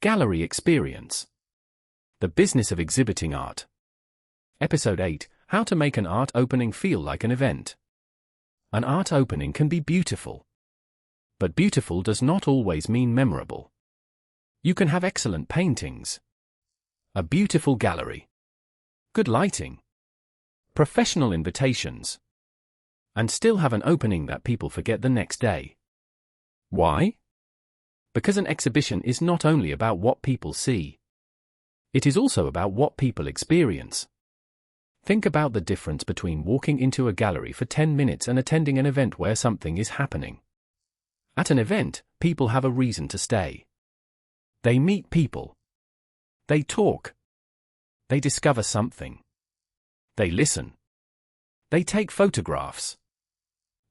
Gallery Experience. The Business of Exhibiting Art. Episode 8, How to Make an Art Opening Feel Like an Event. An art opening can be beautiful. But beautiful does not always mean memorable. You can have excellent paintings, a beautiful gallery, good lighting, professional invitations, and still have an opening that people forget the next day. Why? Because an exhibition is not only about what people see. It is also about what people experience. Think about the difference between walking into a gallery for 10 minutes and attending an event where something is happening. At an event, people have a reason to stay. They meet people. They talk. They discover something. They listen. They take photographs.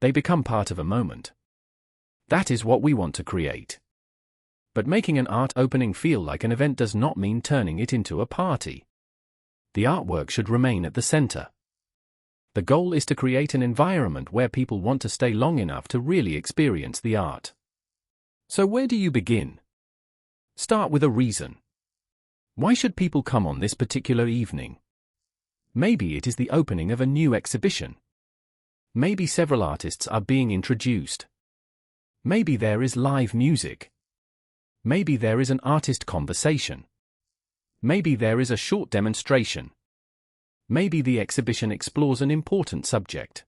They become part of a moment. That is what we want to create. But making an art opening feel like an event does not mean turning it into a party. The artwork should remain at the center. The goal is to create an environment where people want to stay long enough to really experience the art. So where do you begin? Start with a reason. Why should people come on this particular evening? Maybe it is the opening of a new exhibition. Maybe several artists are being introduced. Maybe there is live music. Maybe there is an artist conversation. Maybe there is a short demonstration. Maybe the exhibition explores an important subject.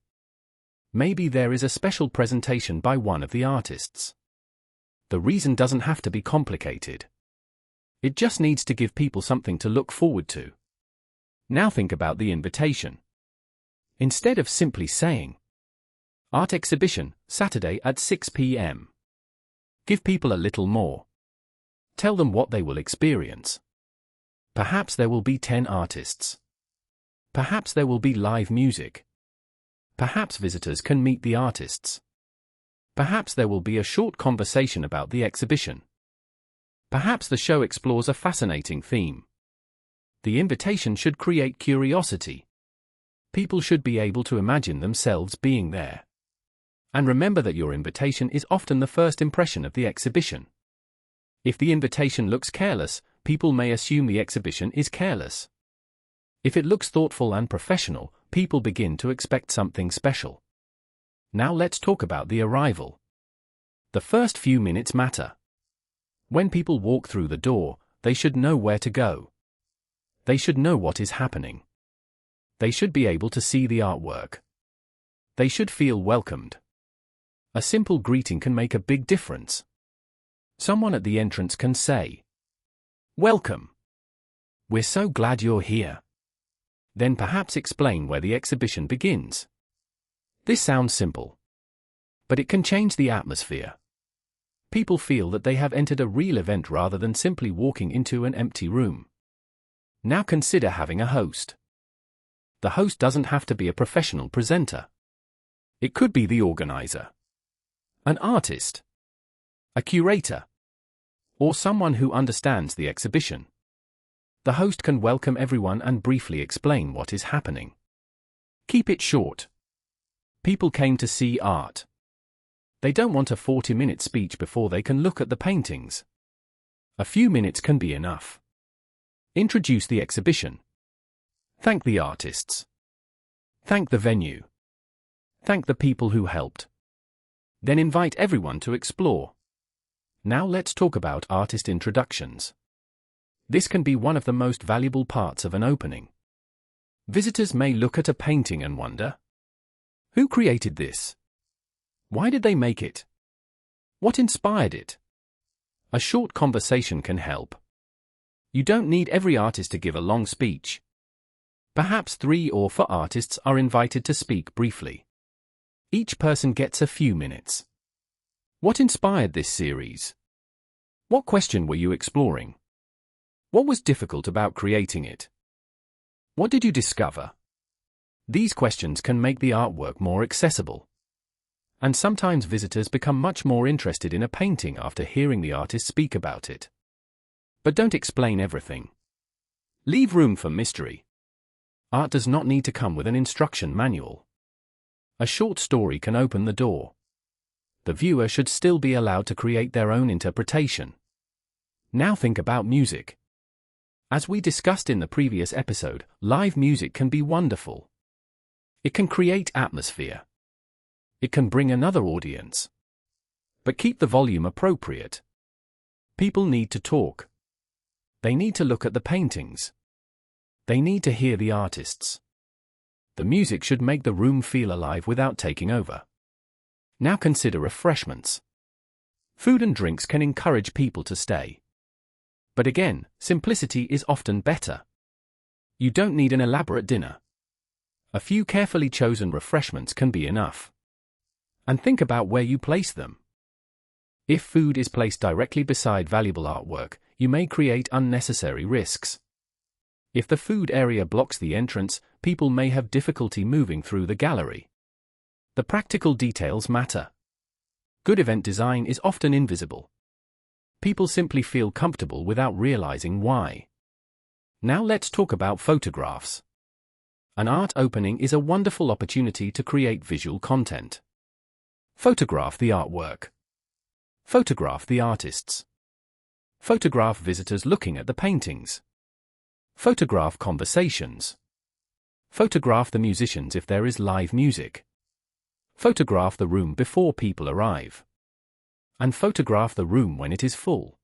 Maybe there is a special presentation by one of the artists. The reason doesn't have to be complicated. It just needs to give people something to look forward to. Now think about the invitation. Instead of simply saying, "Art exhibition, Saturday at 6 p.m." Give people a little more. Tell them what they will experience. Perhaps there will be 10 artists. Perhaps there will be live music. Perhaps visitors can meet the artists. Perhaps there will be a short conversation about the exhibition. Perhaps the show explores a fascinating theme. The invitation should create curiosity. People should be able to imagine themselves being there. And remember that your invitation is often the first impression of the exhibition. If the invitation looks careless, people may assume the exhibition is careless. If it looks thoughtful and professional, people begin to expect something special. Now let's talk about the arrival. The first few minutes matter. When people walk through the door, they should know where to go. They should know what is happening. They should be able to see the artwork. They should feel welcomed. A simple greeting can make a big difference. Someone at the entrance can say, "Welcome. We're so glad you're here." Then perhaps explain where the exhibition begins. This sounds simple, but it can change the atmosphere. People feel that they have entered a real event rather than simply walking into an empty room. Now consider having a host. The host doesn't have to be a professional presenter. It could be the organizer, an artist, a curator, or someone who understands the exhibition. The host can welcome everyone and briefly explain what is happening. Keep it short. People came to see art. They don't want a 40-minute speech before they can look at the paintings. A few minutes can be enough. Introduce the exhibition. Thank the artists. Thank the venue. Thank the people who helped. Then invite everyone to explore. Now let's talk about artist introductions. This can be one of the most valuable parts of an opening. Visitors may look at a painting and wonder, who created this? Why did they make it? What inspired it? A short conversation can help. You don't need every artist to give a long speech. Perhaps 3 or 4 artists are invited to speak briefly. Each person gets a few minutes. What inspired this series? What question were you exploring? What was difficult about creating it? What did you discover? These questions can make the artwork more accessible. And sometimes visitors become much more interested in a painting after hearing the artist speak about it. But don't explain everything. Leave room for mystery. Art does not need to come with an instruction manual. A short story can open the door. The viewer should still be allowed to create their own interpretation. Now think about music. As we discussed in the previous episode, live music can be wonderful. It can create atmosphere. It can bring another audience. But keep the volume appropriate. People need to talk. They need to look at the paintings. They need to hear the artists. The music should make the room feel alive without taking over. Now consider refreshments. Food and drinks can encourage people to stay. But again, simplicity is often better. You don't need an elaborate dinner. A few carefully chosen refreshments can be enough. And think about where you place them. If food is placed directly beside valuable artwork, you may create unnecessary risks. If the food area blocks the entrance, people may have difficulty moving through the gallery. The practical details matter. Good event design is often invisible. People simply feel comfortable without realizing why. Now let's talk about photographs. An art opening is a wonderful opportunity to create visual content. Photograph the artwork. Photograph the artists. Photograph visitors looking at the paintings. Photograph conversations. Photograph the musicians if there is live music. Photograph the room before people arrive. And photograph the room when it is full.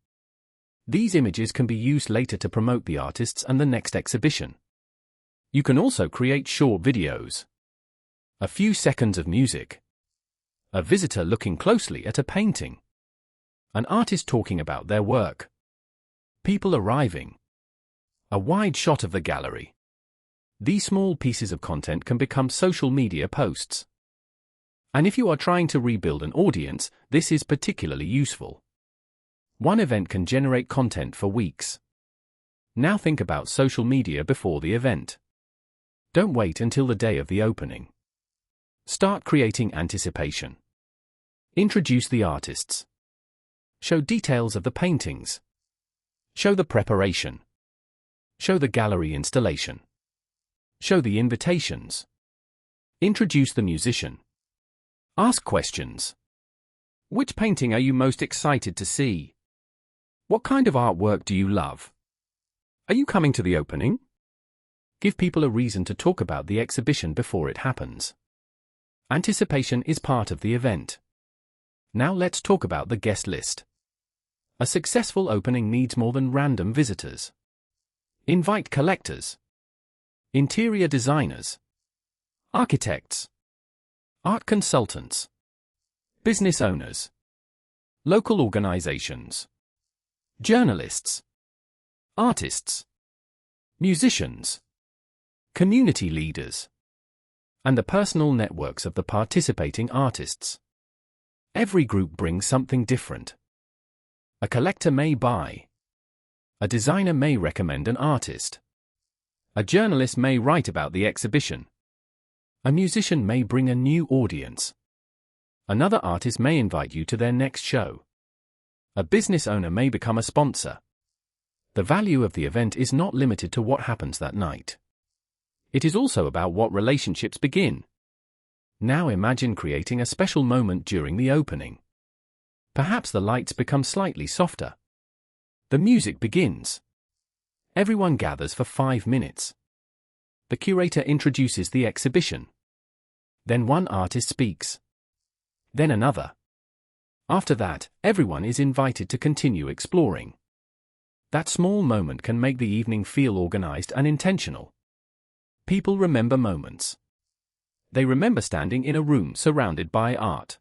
These images can be used later to promote the artists and the next exhibition. You can also create short videos. A few seconds of music. A visitor looking closely at a painting. An artist talking about their work. People arriving. A wide shot of the gallery. These small pieces of content can become social media posts. And if you are trying to rebuild an audience, this is particularly useful. One event can generate content for weeks. Now think about social media before the event. Don't wait until the day of the opening. Start creating anticipation. Introduce the artists. Show details of the paintings. Show the preparation. Show the gallery installation. Show the invitations. Introduce the musician. Ask questions. Which painting are you most excited to see? What kind of artwork do you love? Are you coming to the opening? Give people a reason to talk about the exhibition before it happens. Anticipation is part of the event. Now let's talk about the guest list. A successful opening needs more than random visitors. Invite collectors, interior designers, architects, art consultants, business owners, local organizations, journalists, artists, musicians, community leaders, and the personal networks of the participating artists. Every group brings something different. A collector may buy. A designer may recommend an artist. A journalist may write about the exhibition. A musician may bring a new audience. Another artist may invite you to their next show. A business owner may become a sponsor. The value of the event is not limited to what happens that night. It is also about what relationships begin. Now imagine creating a special moment during the opening. Perhaps the lights become slightly softer. The music begins. Everyone gathers for 5 minutes. The curator introduces the exhibition. Then one artist speaks. Then another. After that, everyone is invited to continue exploring. That small moment can make the evening feel organized and intentional. People remember moments. They remember standing in a room surrounded by art.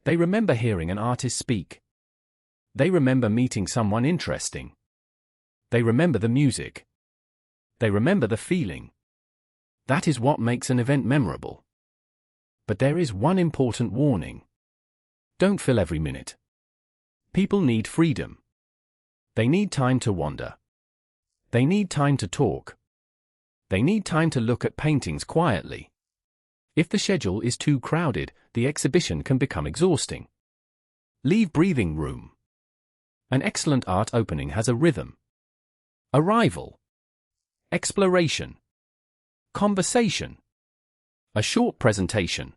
They remember hearing an artist speak. They remember meeting someone interesting. They remember the music. They remember the feeling. That is what makes an event memorable. But there is one important warning. Don't fill every minute. People need freedom. They need time to wander. They need time to talk. They need time to look at paintings quietly. If the schedule is too crowded, the exhibition can become exhausting. Leave breathing room. An excellent art opening has a rhythm. Arrival. Exploration. Conversation. A short presentation.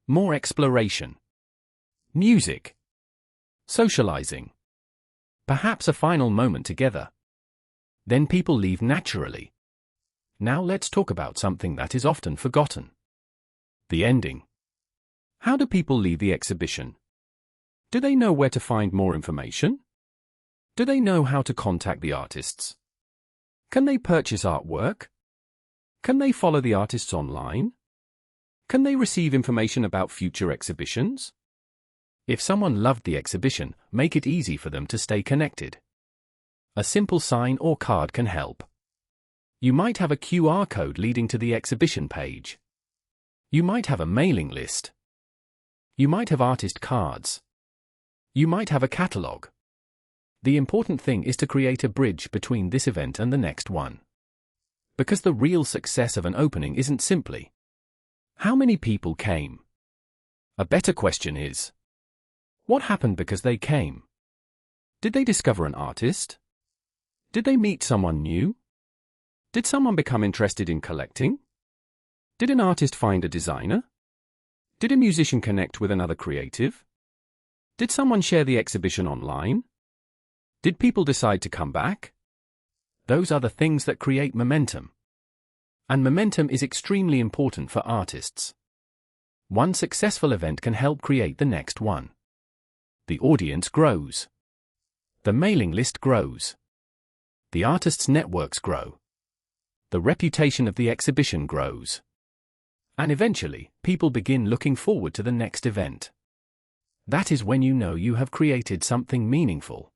More exploration. Music. Socializing. Perhaps a final moment together. Then people leave naturally. Now let's talk about something that is often forgotten. The ending. How do people leave the exhibition? Do they know where to find more information? Do they know how to contact the artists? Can they purchase artwork? Can they follow the artists online? Can they receive information about future exhibitions? If someone loved the exhibition, make it easy for them to stay connected. A simple sign or card can help. You might have a QR code leading to the exhibition page. You might have a mailing list. You might have artist cards. You might have a catalogue. The important thing is to create a bridge between this event and the next one. Because the real success of an opening isn't simply how many people came. A better question is, what happened because they came? Did they discover an artist? Did they meet someone new? Did someone become interested in collecting? Did an artist find a designer? Did a musician connect with another creative? Did someone share the exhibition online? Did people decide to come back? Those are the things that create momentum. And momentum is extremely important for artists. One successful event can help create the next one. The audience grows. The mailing list grows. The artists' networks grow. The reputation of the exhibition grows. And eventually, people begin looking forward to the next event. That is when you know you have created something meaningful.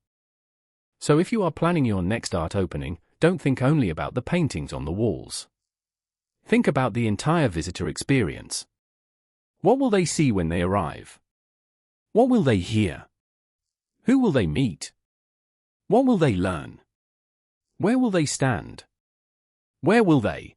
So if you are planning your next art opening, don't think only about the paintings on the walls. Think about the entire visitor experience. What will they see when they arrive? What will they hear? Who will they meet? What will they learn? Where will they stand? Where will they